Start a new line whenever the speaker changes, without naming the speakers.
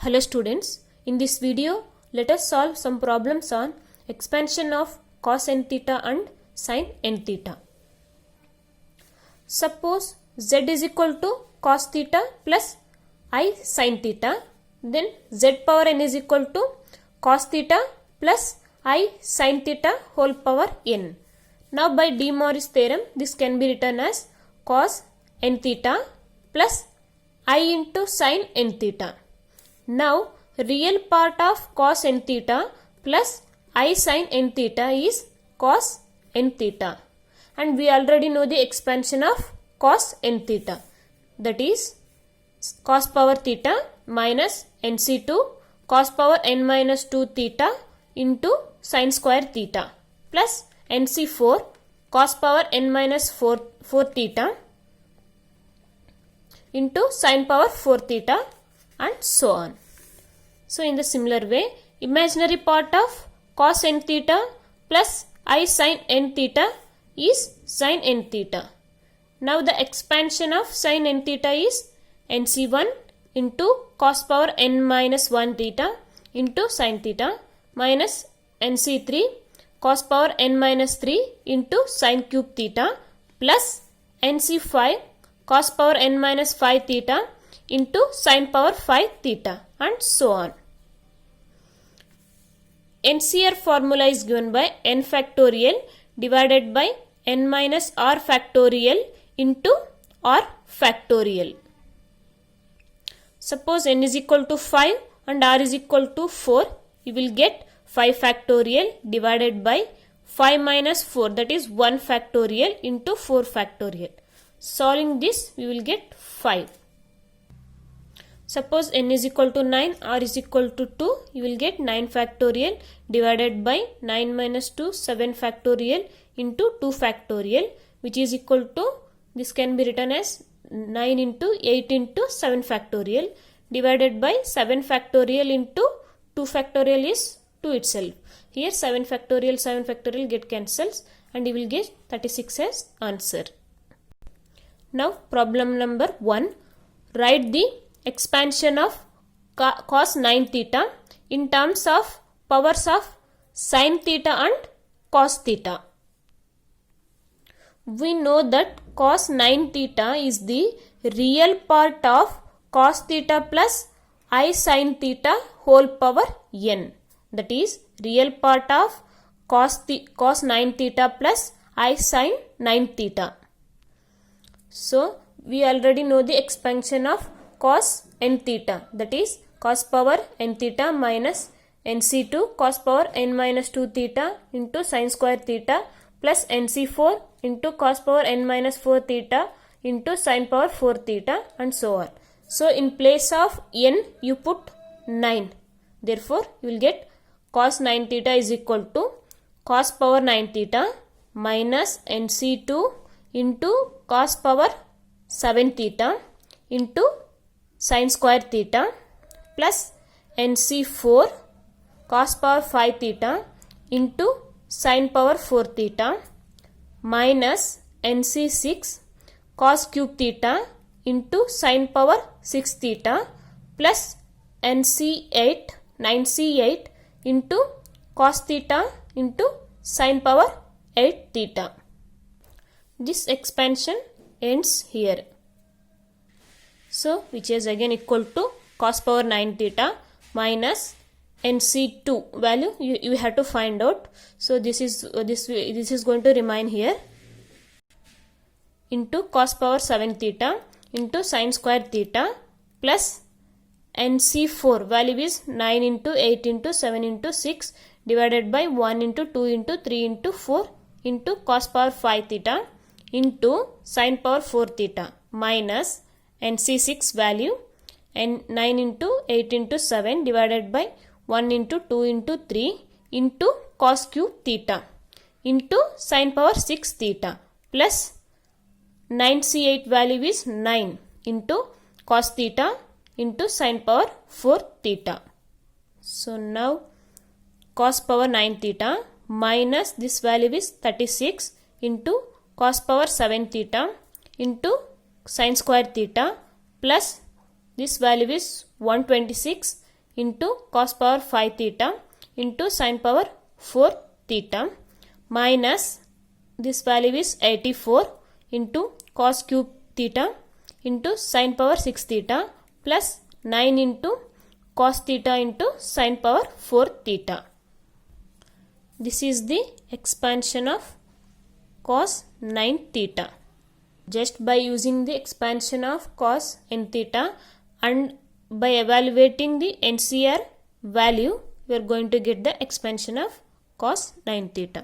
Hello students, in this video let us solve some problems on expansion of cos n theta and sin n theta. Suppose z is equal to cos theta plus I sin theta, then z power n is equal to cos theta plus I sin theta whole power n. Now by De Moivre's theorem this can be written as cos n theta plus I into sin n theta. Now real part of cos n theta plus I sin n theta is cos n theta, and we already know the expansion of cos n theta, that is cos power theta minus nc2 cos power n minus 2 theta into sin square theta plus nc4 cos power n minus 4 theta into sin power 4 theta and so on. So in the similar way, imaginary part of cos n theta plus I sin n theta is sin n theta. Now the expansion of sin n theta is nc1 into cos power n minus 1 theta into sin theta minus nc3 cos power n minus 3 into sin cube theta plus nc5 cos power n minus 5 theta into sin power 5 theta and so on. NCR formula is given by n factorial divided by n minus r factorial into r factorial. Suppose n is equal to 5 and r is equal to 4, you will get 5 factorial divided by 5 minus 4, that is 1 factorial into 4 factorial. Solving this we will get 5. Suppose n is equal to 9, r is equal to 2, you will get 9 factorial divided by 9 minus 2, 7 factorial into 2 factorial, which is equal to, this can be written as 9 into 8 into 7 factorial divided by 7 factorial into 2 factorial is 2 itself. Here 7 factorial get cancels and you will get 36 as answer. Now problem number 1, write the expansion of cos 9 theta in terms of powers of sin theta and cos theta. We know that cos 9 theta is the real part of cos theta plus I sin theta whole power n. That is real part of cos 9 theta plus I sin 9 theta. So we already know the expansion of cos n theta, that is cos power n theta minus nc2 cos power n minus 2 theta into sin square theta plus nc4 into cos power n minus 4 theta into sin power 4 theta and so on. So in place of n you put 9, therefore you will get cos 9 theta is equal to cos power 9 theta minus nc2 into cos power 7 theta into sin square theta plus nc4 cos power 5 theta into sin power 4 theta minus nc6 cos cube theta into sin power 6 theta plus nc8 9c8 into cos theta into sin power 8 theta. This expansion ends here. So which is again equal to cos power 9 theta minus nc2 value you have to find out. So this is going to remain here into cos power 7 theta into sin square theta plus nc4 value is 9 into 8 into 7 into 6 divided by 1 into 2 into 3 into 4 into cos power 5 theta into sin power 4 theta minus nc6 value and 9 into 8 into 7 divided by 1 into 2 into 3 into cos cube theta into sin power 6 theta plus 9c8 value is 9 into cos theta into sin power 4 theta. So now cos power 9 theta minus this value is 36 into cos power 7 theta into sin square theta plus this value is 126 into cos power 5 theta into sin power 4 theta minus this value is 84 into cos cube theta into sin power 6 theta plus 9 into cos theta into sin power 4 theta. This is the expansion of cos 9 theta. Just by using the expansion of cos n theta and by evaluating the NCR value, we are going to get the expansion of cos 9 theta.